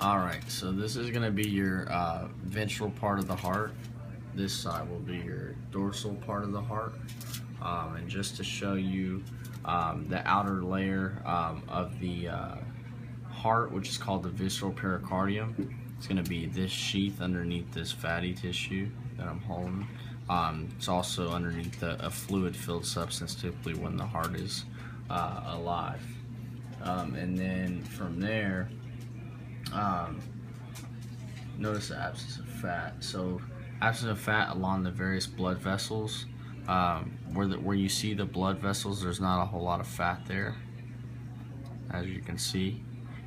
Alright, so this is going to be your ventral part of the heart. This side will be your dorsal part of the heart. And just to show you the outer layer of the heart, which is called the visceral pericardium, it's going to be this sheath underneath this fatty tissue that I'm holding. It's also underneath a fluid-filled substance, typically when the heart is alive. And then from there, notice the absence of fat. So absence of fat along the various blood vessels. Where you see the blood vessels, there's not a whole lot of fat there, as you can see.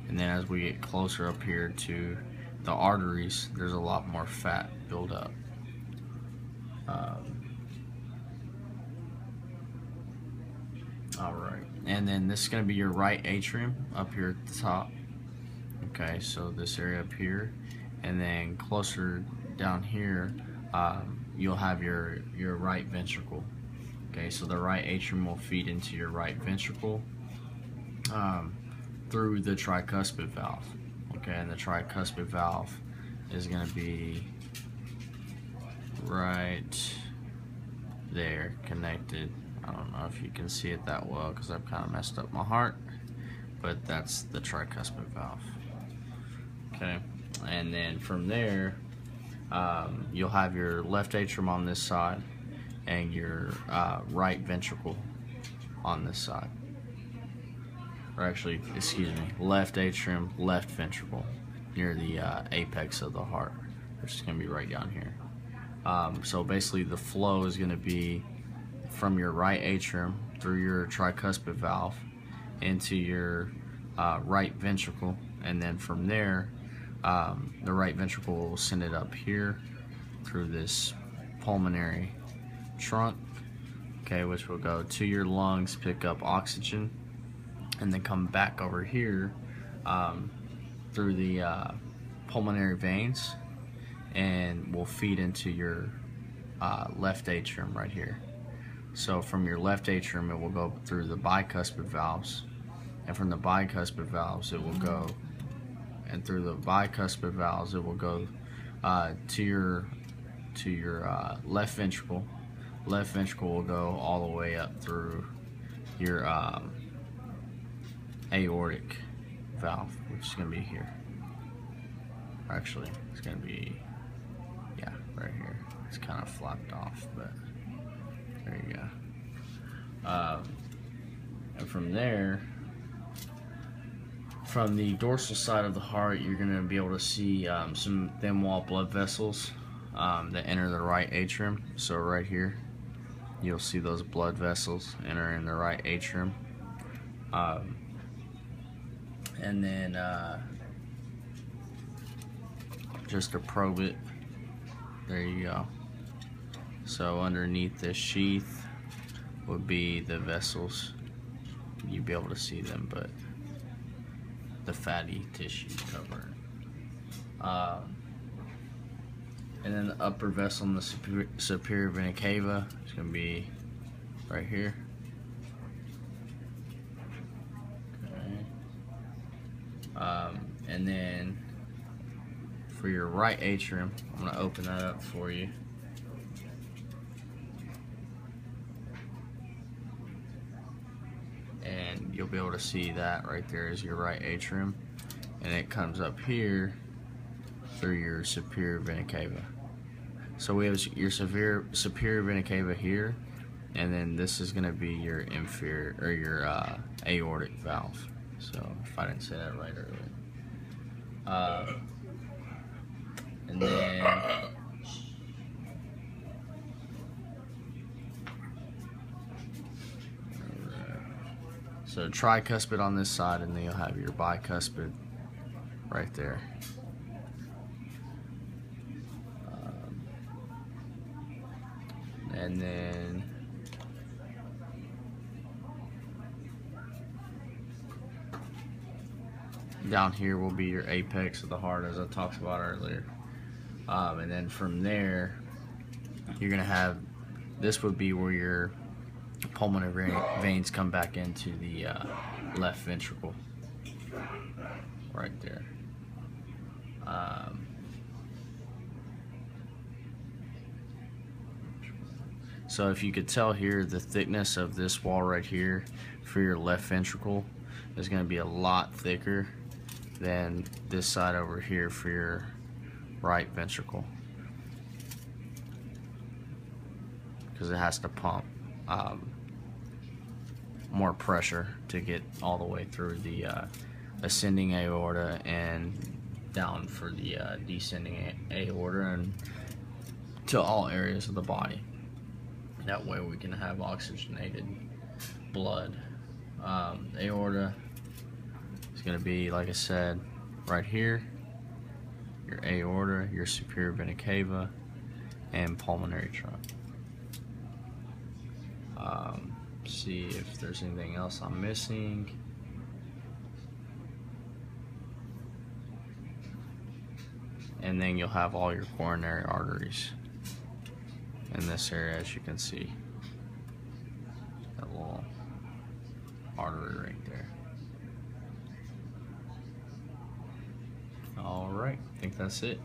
And then as we get closer up here to the arteries, there's a lot more fat build up. Alright, and then this is going to be your right atrium up here at the top. Okay, so this area up here, and then closer down here, you'll have your right ventricle. Okay, so the right atrium will feed into your right ventricle through the tricuspid valve. Okay, and the tricuspid valve is going to be right there, connected. I don't know if you can see it that well because I've kind of messed up my heart, but that's the tricuspid valve. Okay, and then from there, you'll have your left atrium on this side and your right ventricle on this side. Or actually, excuse me, left atrium, left ventricle near the apex of the heart, which is going to be right down here. So basically the flow is going to be from your right atrium through your tricuspid valve into your right ventricle, and then from there the right ventricle will send it up here through this pulmonary trunk, okay, which will go to your lungs, pick up oxygen, and then come back over here through the pulmonary veins, and will feed into your left atrium right here. So from your left atrium, it will go through the bicuspid valves, and from the bicuspid valves it will go, and through the bicuspid valves it will go to your left ventricle. Left ventricle will go all the way up through your aortic valve, which is going to be here. Actually, it's going to be, yeah, right here. It's kind of flopped off, but there you go. And from there, from the dorsal side of the heart, you're going to be able to see some thin wall blood vessels that enter the right atrium. So right here, you'll see those blood vessels entering the right atrium. And then just to probe it, there you go. So underneath this sheath would be the vessels. You'd be able to see them, but the fatty tissue cover. And then the upper vessel in the superior vena cava is going to be right here. Okay. And then for your right atrium, I'm going to open that up for you. And you'll be able to see that right there is your right atrium, and it comes up here through your superior vena cava. So we have your superior vena cava here, and then this is going to be your inferior, or your aortic valve. So if I didn't say that right earlier. And then so tricuspid on this side, and then you'll have your bicuspid right there. And then down here will be your apex of the heart, as I talked about earlier. And then from there, you're going to have, this would be where your pulmonary veins come back into the left ventricle. right there. So if you could tell here, the thickness of this wall right here for your left ventricle is going to be a lot thicker than this side over here for your right ventricle, because it has to pump more pressure to get all the way through the ascending aorta and down for the descending aorta and to all areas of the body. That way we can have oxygenated blood. Aorta is going to be, like I said, right here, your aorta, your superior vena cava, and pulmonary trunk. See if there's anything else I'm missing. And then you'll have all your coronary arteries in this area, as you can see. That little artery right there. Alright, I think that's it.